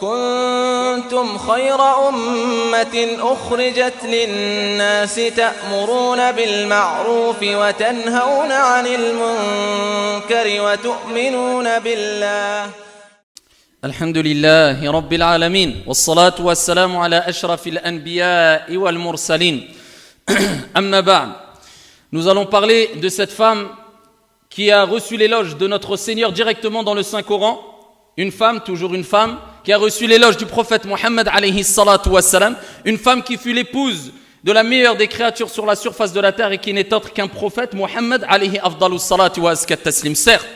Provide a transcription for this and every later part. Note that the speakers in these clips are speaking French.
كنتم خير أمة أخرجت للناس تأمرون بالمعروف وتنهون عن المنكر وتؤمنون بالله. الحمد لله رب العالمين والصلاة والسلام على أشرف الأنبياء والمرسلين. أما بعد, nous allons parler de cette femme qui a reçu l'éloge de notre Seigneur directement dans le Saint-Coran. Une femme, toujours une femme, qui a reçu l'éloge du prophète Mohammed alayhi salatu wassalam. Une femme qui fut l'épouse de la meilleure des créatures sur la surface de la terre et qui n'est autre qu'un prophète, Mohammed alayhi afdalus salatu wa azkat taslim. Certes,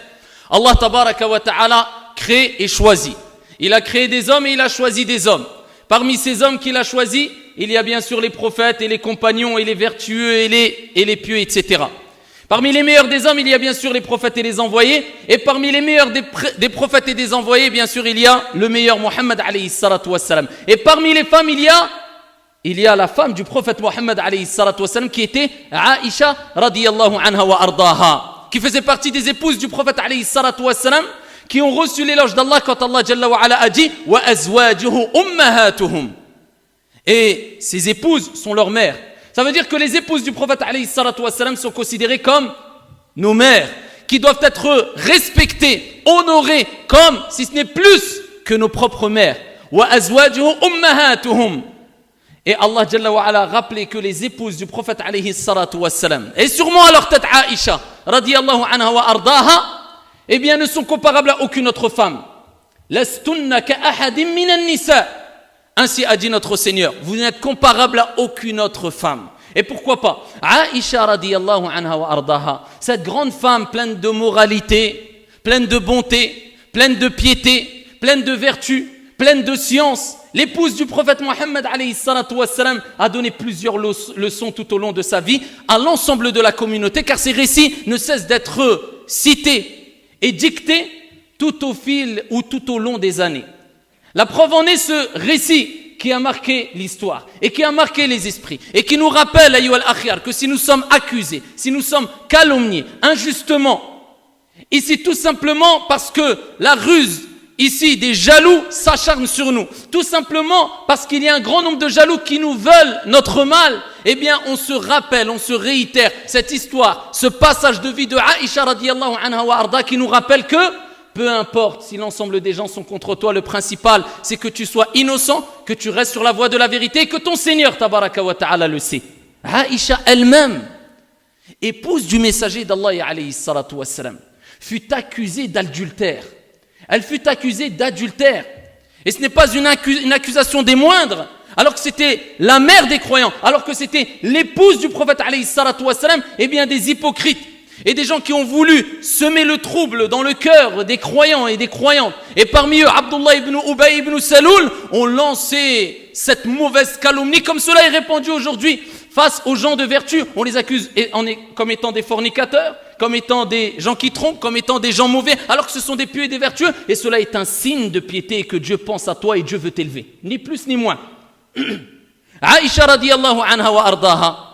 Allah tabaraka wa ta'ala crée et choisit. Il a créé des hommes et il a choisi des hommes. Parmi ces hommes qu'il a choisis, il y a bien sûr les prophètes et les compagnons et les vertueux et les pieux, etc. Parmi les meilleurs des hommes, il y a bien sûr les prophètes et les envoyés. Et parmi les meilleurs des prophètes et des envoyés, bien sûr, il y a le meilleur Mohammed alayhi salatu wassalam. Et parmi les femmes, il y a la femme du prophète Mohammed alayhi salatu wassalam qui était Aïcha radiyallahu anha wa ardaha, qui faisait partie des épouses du prophète alayhi salatu wassalam, qui ont reçu l'éloge d'Allah quand Allah Jalla wa ala a dit wa azwajuhu ummahatuhum. Et ces épouses sont leurs mères. Ça veut dire que les épouses du prophète alayhi salatu wassalam sont considérées comme nos mères, qui doivent être respectées, honorées, comme si ce n'est plus que nos propres mères. Wa azwajuhu ummahatuhum. Et Allah Jalla wa ala a rappelé que les épouses du prophète alayhi salatu wassalam, et sûrement à leur tête Aïcha radiyallahu anha wa ardaha, eh bien ne sont comparables à aucune autre femme. Lastunna ka ahadim minan nisa. Ainsi a dit notre Seigneur, vous n'êtes comparable à aucune autre femme. Et pourquoi pas Aïcha radiyallahu anha wa ardaha, cette grande femme pleine de moralité, pleine de bonté, pleine de piété, pleine de vertu, pleine de science, l'épouse du prophète Mohammed alayhi salatu wassalam, a donné plusieurs leçons tout au long de sa vie à l'ensemble de la communauté, car ces récits ne cessent d'être cités et dictés tout au fil ou tout au long des années. La preuve en est ce récit qui a marqué l'histoire et qui a marqué les esprits et qui nous rappelle, ayyuhal akhyar, que si nous sommes accusés, si nous sommes calomniés injustement, ici tout simplement parce que la ruse ici des jaloux s'acharne sur nous, tout simplement parce qu'il y a un grand nombre de jaloux qui nous veulent notre mal, eh bien on se rappelle, on se réitère cette histoire, ce passage de vie de Aïcha radiyallahu anha wa arda qui nous rappelle que peu importe si l'ensemble des gens sont contre toi, le principal c'est que tu sois innocent, que tu restes sur la voie de la vérité et que ton Seigneur tabaraka wa ta'ala le sait. Aïcha elle-même, épouse du messager d'Allah alayhi salatu wassalam, fut accusée d'adultère. Elle fut accusée d'adultère. Et ce n'est pas une accusation des moindres, alors que c'était la mère des croyants, alors que c'était l'épouse du prophète alayhi salatu wassalam, eh bien des hypocrites. Et des gens qui ont voulu semer le trouble dans le cœur des croyants et des croyantes. Et parmi eux, Abdullah ibn Ubay ibn Saloul ont lancé cette mauvaise calomnie, comme cela est répandu aujourd'hui face aux gens de vertu. On les accuse comme étant des fornicateurs, comme étant des gens qui trompent, comme étant des gens mauvais, alors que ce sont des pieux et des vertueux. Et cela est un signe de piété et que Dieu pense à toi et Dieu veut t'élever. Ni plus ni moins. Aïcha radiyallahu anha wa ardaha,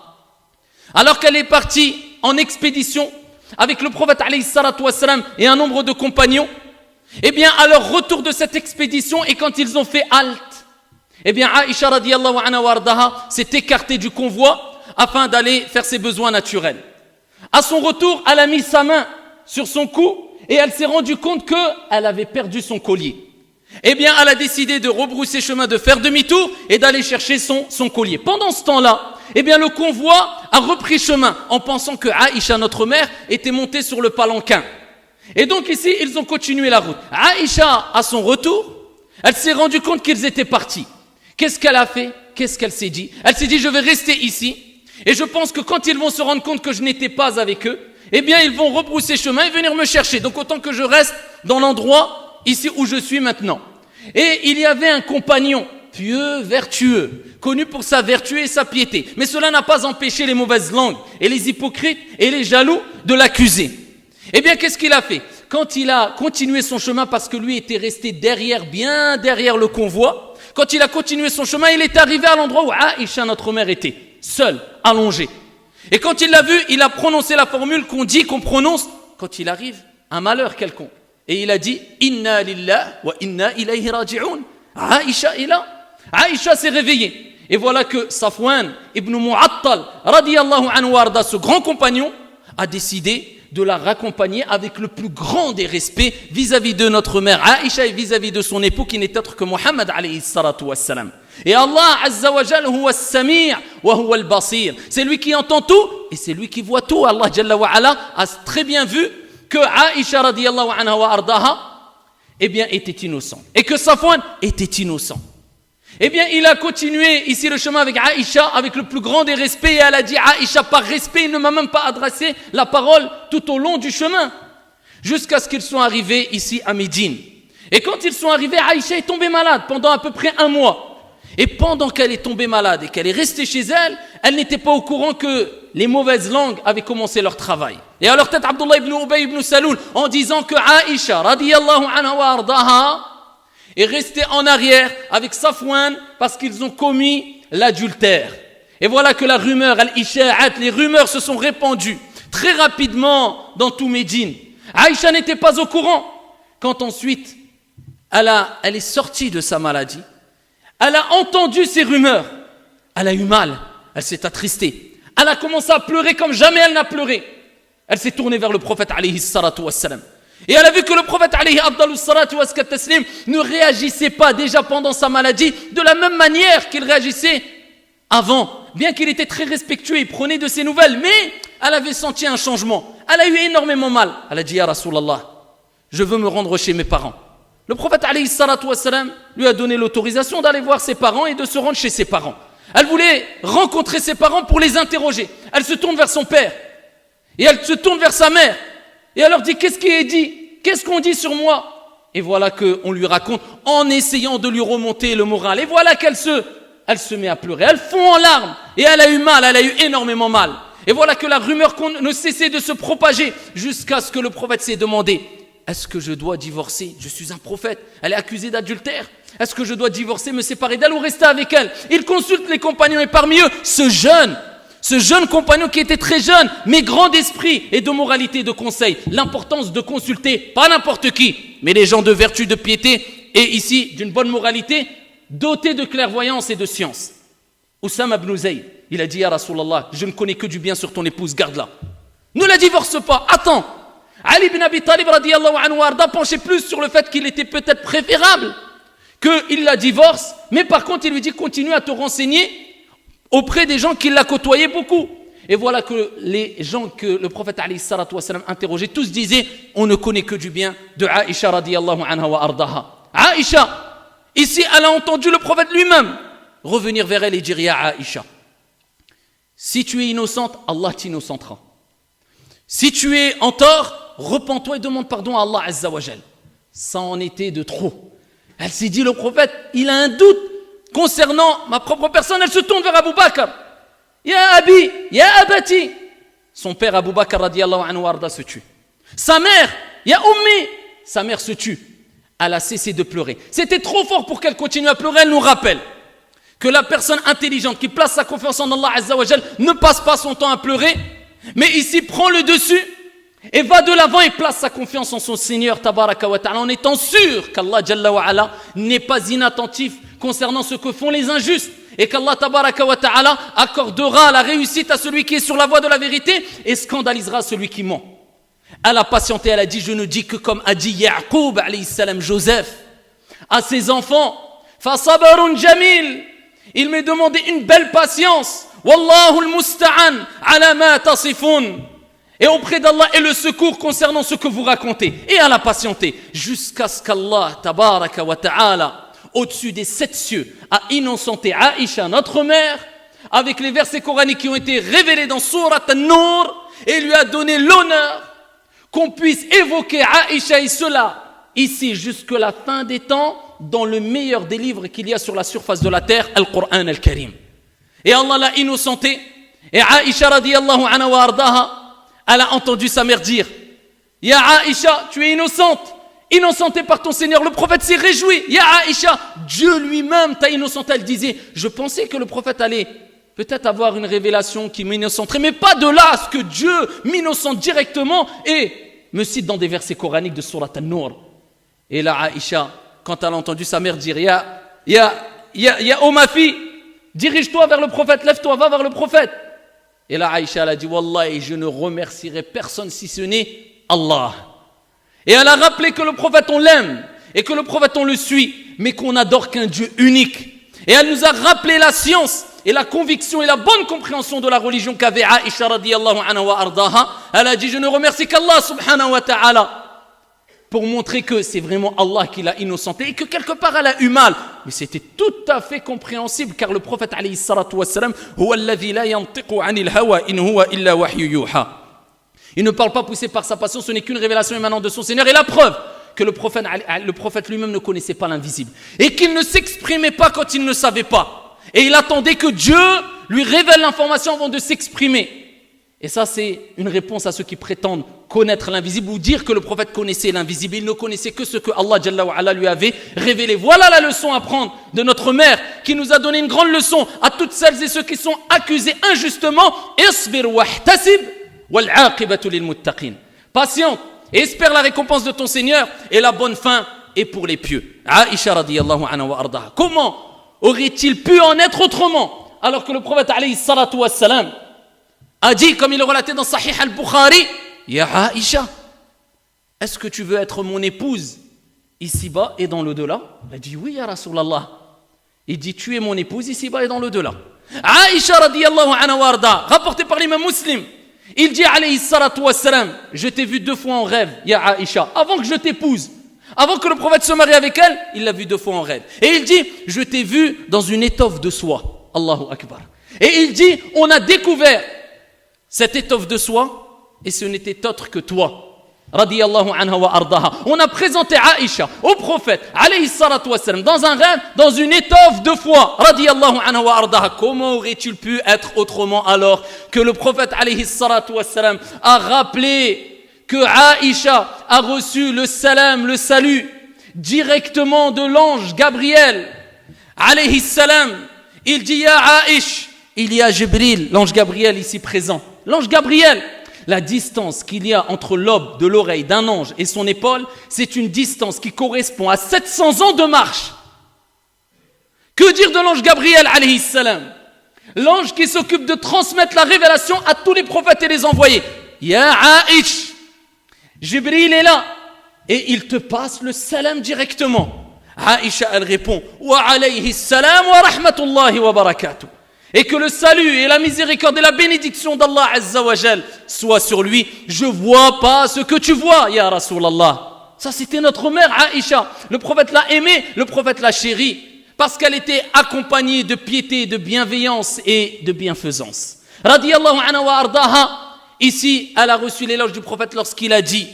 alors qu'elle est partie en expédition avec le prophète alayhi salatu wassalam et un nombre de compagnons, eh bien à leur retour de cette expédition et quand ils ont fait halte, eh bien Aïcha radiyallahu anha wa ardaha s'est écartée du convoi afin d'aller faire ses besoins naturels. À son retour, elle a mis sa main sur son cou et elle s'est rendue compte qu'elle avait perdu son collier. Eh bien elle a décidé de rebrousser chemin, de faire demi-tour et d'aller chercher son collier. Pendant ce temps-là, eh bien le convoi a repris chemin en pensant que Aïcha, notre mère, était montée sur le palanquin. Et donc ici, ils ont continué la route. Aïcha, à son retour, elle s'est rendue compte qu'ils étaient partis. Qu'est-ce qu'elle a fait? Qu'est-ce qu'elle s'est dit? Elle s'est dit, je vais rester ici. Et je pense que quand ils vont se rendre compte que je n'étais pas avec eux, eh bien ils vont rebrousser chemin et venir me chercher. Donc autant que je reste dans l'endroit ici où je suis maintenant. Et il y avait un compagnon pieux, vertueux, connu pour sa vertu et sa piété. Mais cela n'a pas empêché les mauvaises langues et les hypocrites et les jaloux de l'accuser. Eh bien, qu'est-ce qu'il a fait? Quand il a continué son chemin, parce que lui était resté derrière, bien derrière le convoi, quand il a continué son chemin, il est arrivé à l'endroit où Aïcha, notre mère, était, seule, allongée. Et quand il l'a vu, il a prononcé la formule qu'on prononce quand il arrive un malheur quelconque. Et il a dit « Inna lillah wa inna ilayhi raji'un » Aïcha est là. Aïcha s'est réveillée. Et voilà que Safwan ibn Mu'attal, radiyallahu anhu warda, ce grand compagnon, a décidé de la raccompagner avec le plus grand des respects vis-à-vis de notre mère Aïcha et vis-à-vis de son époux qui n'est autre que Muhammad alayhi salatu wassalam. Et Allah azza wa jal huwa as-sami' wa huwa al-basir. C'est lui qui entend tout et c'est lui qui voit tout. Allah jalla wa ala a très bien vu que Aïcha radiyallahu anha wa ardaha, eh bien, était innocent. Et que Safwan était innocent. Eh bien, il a continué ici le chemin avec Aïcha, avec le plus grand des respects, et elle a dit, Aïcha, par respect, il ne m'a même pas adressé la parole tout au long du chemin, jusqu'à ce qu'ils soient arrivés ici à Médine. Et quand ils sont arrivés, Aïcha est tombée malade pendant à peu près 1 mois. Et pendant qu'elle est tombée malade et qu'elle est restée chez elle, elle n'était pas au courant que les mauvaises langues avaient commencé leur travail. Et à leur tête, Abdullah ibn Ubay ibn Saloul, en disant que Aïcha, radiyallahu anha wa ardaha, est resté en arrière avec Safwan parce qu'ils ont commis l'adultère. Et voilà que la rumeur, al-isha'at, les rumeurs se sont répandues très rapidement dans tout Médine. Aïcha n'était pas au courant. Quand ensuite, elle est sortie de sa maladie, elle a entendu ces rumeurs. Elle a eu mal, elle s'est attristée. Elle a commencé à pleurer comme jamais elle n'a pleuré. Elle s'est tournée vers le prophète alayhi salatu wassalam. Et elle a vu que le prophète alayhi abdallu salatu wassalam ne réagissait pas déjà pendant sa maladie de la même manière qu'il réagissait avant. Bien qu'il était très respectueux, il prenait de ses nouvelles, mais elle avait senti un changement. Elle a eu énormément mal. Elle a dit, Ya Rasulallah, je veux me rendre chez mes parents. Le prophète alayhi salatu wassalam lui a donné l'autorisation d'aller voir ses parents et de se rendre chez ses parents. Elle voulait rencontrer ses parents pour les interroger. Elle se tourne vers son père et elle se tourne vers sa mère. Et elle leur dit, qu'est-ce qui est dit? Qu'est-ce qu'on dit sur moi? Et voilà qu'on lui raconte en essayant de lui remonter le moral. Et voilà qu'elle se met à pleurer. Elle fond en larmes. Et elle a eu mal, elle a eu énormément mal. Et voilà que la rumeur ne cessait de se propager jusqu'à ce que le prophète s'est demandé, est-ce que je dois divorcer? Je suis un prophète. Elle est accusée d'adultère. Est-ce que je dois divorcer, me séparer d'elle ou rester avec elle? Il consulte les compagnons et parmi eux, ce jeune compagnon qui était très jeune, mais grand d'esprit et de moralité, de conseil. L'importance de consulter, pas n'importe qui, mais les gens de vertu, de piété et ici d'une bonne moralité, dotés de clairvoyance et de science. Oussama ibn Zayd, il a dit, Ya Rasulallah, je ne connais que du bien sur ton épouse, garde-la. Ne la divorce pas, attends. Ali ibn Abi Talib radiyallahu anhu arda penchait plus sur le fait qu'il était peut-être préférable qu'il la divorce, mais par contre il lui dit continue à te renseigner auprès des gens qui la côtoyaient beaucoup. Et voilà que les gens que le prophète alayhi salatu wassalam interrogeait, tous disaient on ne connaît que du bien de Aïcha radiyallahu anha wa ardaha. Aïcha, ici elle a entendu le prophète lui-même revenir vers elle et dire ya Aïcha, si tu es innocente, Allah t'innocentera. Si tu es en tort, repens-toi et demande pardon à Allah Azza wa Jal. Ça en était de trop. Elle s'est dit, le prophète, il a un doute concernant ma propre personne. Elle se tourne vers Abu Bakr. Ya Abi, Ya Abati. Son père Abu Bakr radiyallahu anhu arda se tue. Sa mère, Ya Ummi. Sa mère se tue. Elle a cessé de pleurer. C'était trop fort pour qu'elle continue à pleurer. Elle nous rappelle que la personne intelligente qui place sa confiance en Allah Azza wa Jal ne passe pas son temps à pleurer, mais ici prend le dessus et va de l'avant et place sa confiance en son Seigneur tabaraka wa ta'ala en étant sûr qu'Allah Jalla wa ala n'est pas inattentif concernant ce que font les injustes et qu'Allah tabaraka wa ta'ala accordera la réussite à celui qui est sur la voie de la vérité et scandalisera celui qui ment. Elle a patienté, elle a dit je ne dis que comme a dit Ya'qub alayhi salam, Joseph à ses enfants, fa sabarun jamil, il m'est demandé une belle patience, wallahu al-musta'an ala ma tasifun. Et auprès d'Allah est le secours concernant ce que vous racontez. Et elle a patienté jusqu'à ce qu'Allah, tabaraka wa ta'ala, au-dessus des 7 cieux, a innocenté Aïcha, notre mère, avec les versets coraniques qui ont été révélés dans Surat An-Nur, et lui a donné l'honneur qu'on puisse évoquer Aïcha et cela, ici jusqu'à la fin des temps, dans le meilleur des livres qu'il y a sur la surface de la terre, Al-Qur'an Al-Karim. Et Allah l'a innocenté, et Aïcha radiyallahu anha wa ardaha, elle a entendu sa mère dire Ya Aïcha, tu es innocentée par ton Seigneur. Le prophète s'est réjoui. Ya Aïcha, Dieu lui-même t'a innocentée. Elle disait, je pensais que le prophète allait peut-être avoir une révélation qui m'innocenterait, mais pas de là à ce que Dieu m'innocente directement et me cite dans des versets coraniques de Surat An-Nur. Et là, Aïcha, quand elle a entendu sa mère dire Ya oh ma fille, dirige-toi vers le prophète, lève-toi, va vers le prophète. Et là, Aïcha, elle a dit, Wallahi, je ne remercierai personne si ce n'est Allah. Et elle a rappelé que le prophète, on l'aime, et que le prophète, on le suit, mais qu'on n'adore qu'un Dieu unique. Et elle nous a rappelé la science, et la conviction, et la bonne compréhension de la religion qu'avait Aïcha, radiyallahu anha wa ardaha. Elle a dit, je ne remercie qu'Allah, subhanahu wa ta'ala, pour montrer que c'est vraiment Allah qui l'a innocenté et que quelque part elle a eu mal. Mais c'était tout à fait compréhensible car le prophète alayhi salatu wassalam huwa alladhi la yantiqu anil hawa in huwa illa wahyu yuha. Il ne parle pas poussé par sa passion, ce n'est qu'une révélation émanant de son Seigneur. Et la preuve que le prophète lui-même ne connaissait pas l'invisible et qu'il ne s'exprimait pas quand il ne savait pas. Et il attendait que Dieu lui révèle l'information avant de s'exprimer. Et ça, c'est une réponse à ceux qui prétendent connaître l'invisible ou dire que le prophète connaissait l'invisible. Il ne connaissait que ce que Allah Jalla wa Ala lui avait révélé. Voilà la leçon à prendre de notre mère qui nous a donné une grande leçon à toutes celles et ceux qui sont accusés injustement. Isbir wahtasib wal aqibatu lil muttaqin. Patiente et espère la récompense de ton Seigneur et la bonne fin est pour les pieux. Aïcha radiyallahu anha wa ardaha. Comment aurait-il pu en être autrement alors que le prophète alayhi salatu wassalam a dit, comme il le relatait dans Sahih al-Bukhari, Ya Aïcha, est-ce que tu veux être mon épouse ici-bas et dans l'au-delà? Elle a dit oui, Ya Rasulallah. Il dit, tu es mon épouse ici-bas et dans l'au-delà. Aïcha radiyallahu anha wa arda, rapporté par l'imam Muslim, il dit alayhi salatu wassalam, je t'ai vu 2 fois en rêve, Ya Aïcha, avant que je t'épouse. Avant que le prophète se marie avec elle, il l'a vu 2 fois en rêve. Et il dit, je t'ai vu dans une étoffe de soie. Allahu Akbar. Et il dit, on a découvert cette étoffe de soie, et ce n'était autre que toi. Radiyallahu anha wa ardaha. On a présenté Aïcha au prophète, alayhi salatu wassalam, dans un rêve, dans une étoffe de foie. Radiyallahu anha wa ardaha. Comment aurait-il pu être autrement alors que le prophète, alayhi salatu wassalam, a rappelé que Aïcha a reçu le salam, le salut, directement de l'ange Gabriel, alayhi salam. Il dit, Ya Aïch, il y a Jibril, l'ange Gabriel ici présent. L'ange Gabriel, la distance qu'il y a entre l'aube de l'oreille d'un ange et son épaule, c'est une distance qui correspond à 700 ans de marche. Que dire de l'ange Gabriel, alayhi salam? L'ange qui s'occupe de transmettre la révélation à tous les prophètes et les envoyés. Ya Aïch, Jibril est là et il te passe le salam directement. Aïcha, elle répond, wa alayhi salam wa rahmatullahi wa barakatuh. Et que le salut et la miséricorde et la bénédiction d'Allah Azza wa Jal soient sur lui. Je vois pas ce que tu vois, Ya Rasulallah. Ça, c'était notre mère Aïcha. Le prophète l'a aimée, le prophète l'a chérie, parce qu'elle était accompagnée de piété, de bienveillance et de bienfaisance. Radiyallahu anha wa ardaha. Ici, elle a reçu l'éloge du prophète lorsqu'il a dit,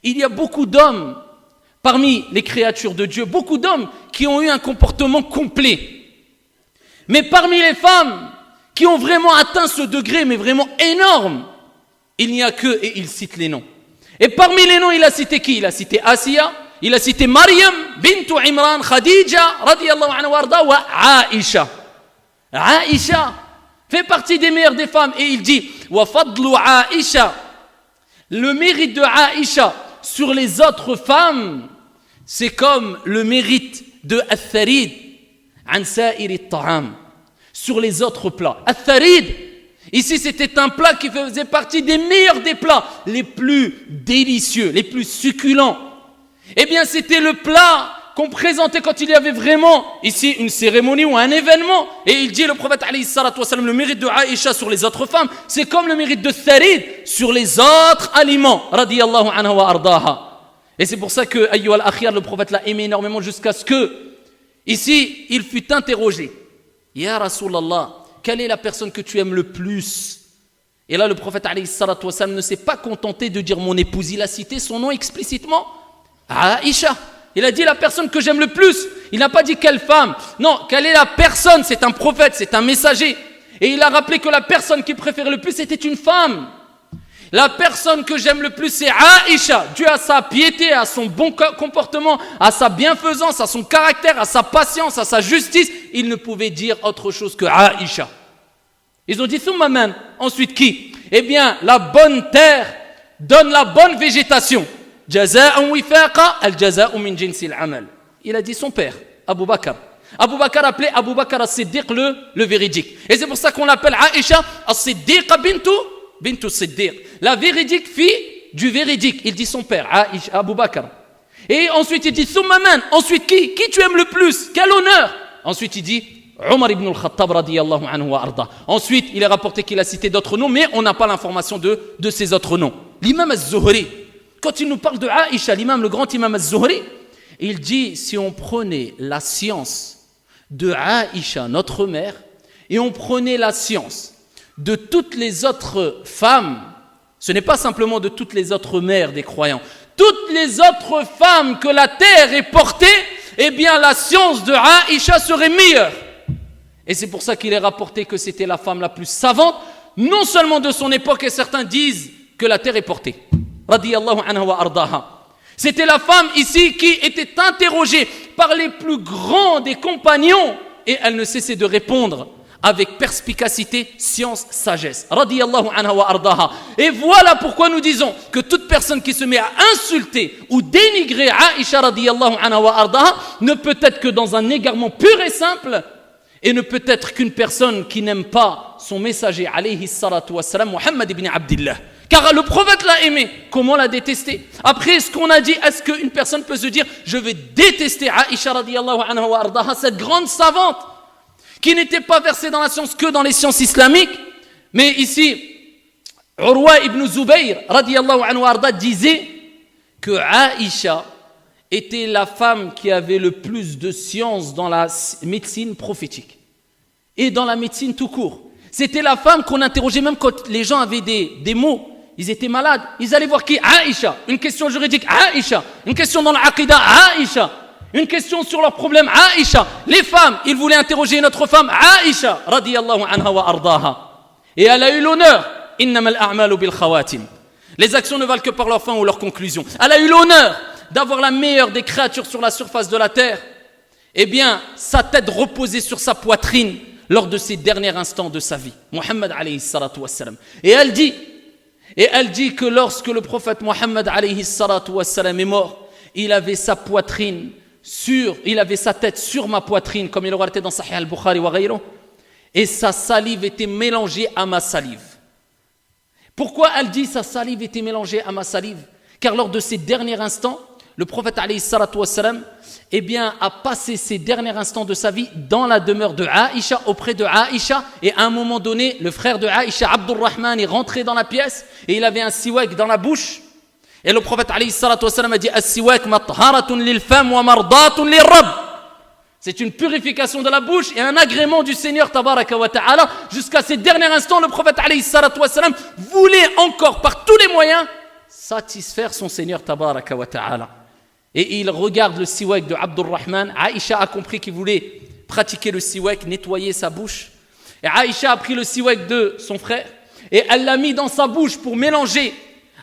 il y a beaucoup d'hommes parmi les créatures de Dieu, beaucoup d'hommes qui ont eu un comportement complet. Mais parmi les femmes qui ont vraiment atteint ce degré, mais vraiment énorme, il n'y a que, et il cite les noms. Et parmi les noms, il a cité qui? Il a cité Asiya, il a cité Maryam, bintu Imran, Khadija, radiyallahu anha warda, wa Aïcha. Aïcha fait partie des meilleures des femmes. Et il dit, wa fadlu Aïcha, le mérite de Aïcha sur les autres femmes, c'est comme le mérite de Al-Tharid, sur les autres plats. Al-Tharid, ici c'était un plat qui faisait partie des meilleurs des plats, les plus délicieux, les plus succulents. Eh bien c'était le plat qu'on présentait quand il y avait vraiment ici une cérémonie ou un événement. Et il dit, le prophète alayhi salatu wassalam, le mérite de Aïcha sur les autres femmes, c'est comme le mérite de Tharid sur les autres aliments. Radiyallahu anha wa ardaha. Et c'est pour ça que ayyuhal akhiyar, le prophète l'a aimé énormément jusqu'à ce que ici, il fut interrogé. Ya Rasulallah, quelle est la personne que tu aimes le plus? Et là, le prophète alayhi salatu wassalam ne s'est pas contenté de dire mon épouse. Il a cité son nom explicitement. Aïcha. Il a dit la personne que j'aime le plus. Il n'a pas dit quelle femme. Non, quelle est la personne? C'est un prophète, c'est un messager. Et il a rappelé que la personne qu'il préférait le plus, c'était une femme. La personne que j'aime le plus, c'est Aïcha, dû à sa piété, à son bon comportement, à sa bienfaisance, à son caractère, à sa patience, à sa justice. Il ne pouvait dire autre chose que Aïcha. Ils ont dit, Thumma man, ensuite qui? Eh bien, la bonne terre donne la bonne végétation. Jaza'un wifaqa, al-jaza'u min jinsil amal. Il a dit son père, Abu Bakr. Abu Bakr appelait Abu Bakr as-Siddiq le véridique. Et c'est pour ça qu'on l'appelle Aïcha as-Siddiqa bintu Siddiq. La véridique fille du véridique. Il dit son père, Aïcha, Abu Bakr. Et ensuite il dit Thumma man. Ensuite qui tu aimes le plus? Quel honneur? Ensuite il dit Omar ibn al-Khattab radiyallahu anhu wa arda. Ensuite il est rapporté qu'il a cité d'autres noms, mais on n'a pas l'information de ces autres noms. L'imam az-Zuhri, quand il nous parle de Aïcha, le grand imam az-Zuhri, il dit si on prenait la science de Aïcha, notre mère, et on prenait la science de toutes les autres femmes, ce n'est pas simplement de toutes les autres mères des croyants, toutes les autres femmes que la terre ait portées, eh bien la science de Aïcha serait meilleure. Et c'est pour ça qu'il est rapporté que c'était la femme la plus savante, non seulement de son époque, et certains disent que la terre est portée. Radiyallahu anha wa ardaha. C'était la femme ici qui était interrogée par les plus grands des compagnons et elle ne cessait de répondre avec perspicacité, science, sagesse. Radiyallahu anha wa ardaha. Et voilà pourquoi nous disons que toute personne qui se met à insulter ou dénigrer Aïcha radiyallahu anha wa ardaha ne peut être que dans un égarement pur et simple et ne peut être qu'une personne qui n'aime pas son messager alayhi salatu wassalam, Muhammad ibn Abdillah. Car le prophète l'a aimé, comment la détester? Après ce qu'on a dit, est-ce qu'une personne peut se dire je vais détester Aïcha radiyallahu anha wa ardaha, cette grande savante qui n'était pas versée dans la science que dans les sciences islamiques? Mais ici, Urwa ibn Zubayr radiyallahu anhu wa ardaha disait que Aïcha était la femme qui avait le plus de science dans la médecine prophétique et dans la médecine tout court. C'était la femme qu'on interrogeait même quand les gens avaient des maux. Ils étaient malades. Ils allaient voir qui? Aïcha. Une question juridique, Aïcha. Une question dans l'aqidah, Aïcha. Une question sur leurs problèmes, Aïcha. Les femmes, ils voulaient interroger une autre femme, Aïcha. Radiyallahu anha wa ardaha. Et elle a eu l'honneur. Innamal a'malu bil khawatim. Les actions ne valent que par leur fin ou leur conclusion. Elle a eu l'honneur d'avoir la meilleure des créatures sur la surface de la terre. Eh bien, sa tête reposait sur sa poitrine lors de ses derniers instants de sa vie. Muhammad alayhi salatu wassalam. Et elle dit que lorsque le prophète Muhammad alayhi salatu wassalam est mort, il avait sa tête sur ma poitrine, comme il aurait été dans Sahih al-Bukhari wa ghayruh, et sa salive était mélangée à ma salive. Pourquoi elle dit sa salive était mélangée à ma salive? Car lors de ses derniers instants, le prophète alayhi salatu wassalam, eh bien, a passé ses derniers instants de sa vie dans la demeure de Aïcha, auprès de Aïcha, et à un moment donné, le frère de Aïcha, Abdurrahman, est rentré dans la pièce, et il avait un siwak dans la bouche, et le prophète alayhi salatu wassalam a dit « As-siwak matharatun lil fam wa mardatun lil rabb » c'est une purification de la bouche et un agrément du Seigneur tabaraka wa ta'ala. Jusqu'à ces derniers instants, le prophète alayhi salatu wassalam voulait encore, par tous les moyens, satisfaire son Seigneur tabaraka wa ta'ala. Et il regarde le siwak de Abdurrahman. Aïcha a compris qu'il voulait pratiquer le siwak, nettoyer sa bouche. Et Aïcha a pris le siwak de son frère et elle l'a mis dans sa bouche pour mélanger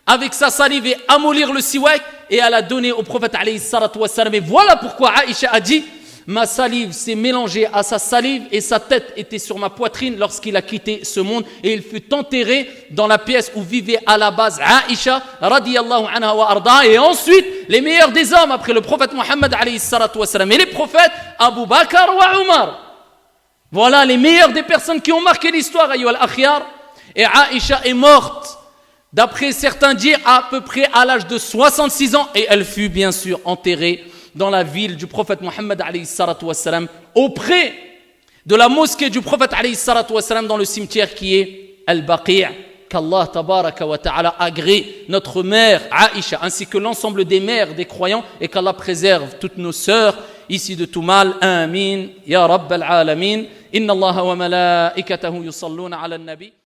avec sa salive et amollir le siwak. Et elle a donné au prophète alayhi salatu wassalam. Et voilà pourquoi Aïcha a dit ma salive s'est mélangée à sa salive et sa tête était sur ma poitrine lorsqu'il a quitté ce monde et il fut enterré dans la pièce où vivait à la base Aïcha radiyallahu anha wa arda. Et ensuite les meilleurs des hommes après le prophète Muhammad alayhi salatu wassalam et les prophètes Abu Bakr wa Umar. Voilà les meilleures des personnes qui ont marqué l'histoire ayyuhal akhyar. Et Aïcha est morte d'après certains dire à peu près à l'âge de 66 ans et elle fut bien sûr enterrée dans la ville du prophète Muhammad alayhi salatu wassalam, auprès de la mosquée du prophète alayhi salatu wassalam dans le cimetière qui est Al-Baqi'. Qu'Allah tabaraka wa ta'ala agrée notre mère Aïcha ainsi que l'ensemble des mères des croyants et qu'Allah préserve toutes nos sœurs ici de tout mal. Amin ya rabbal alamin. Inna Allah wa malaikatahu yusalluna ala nabi.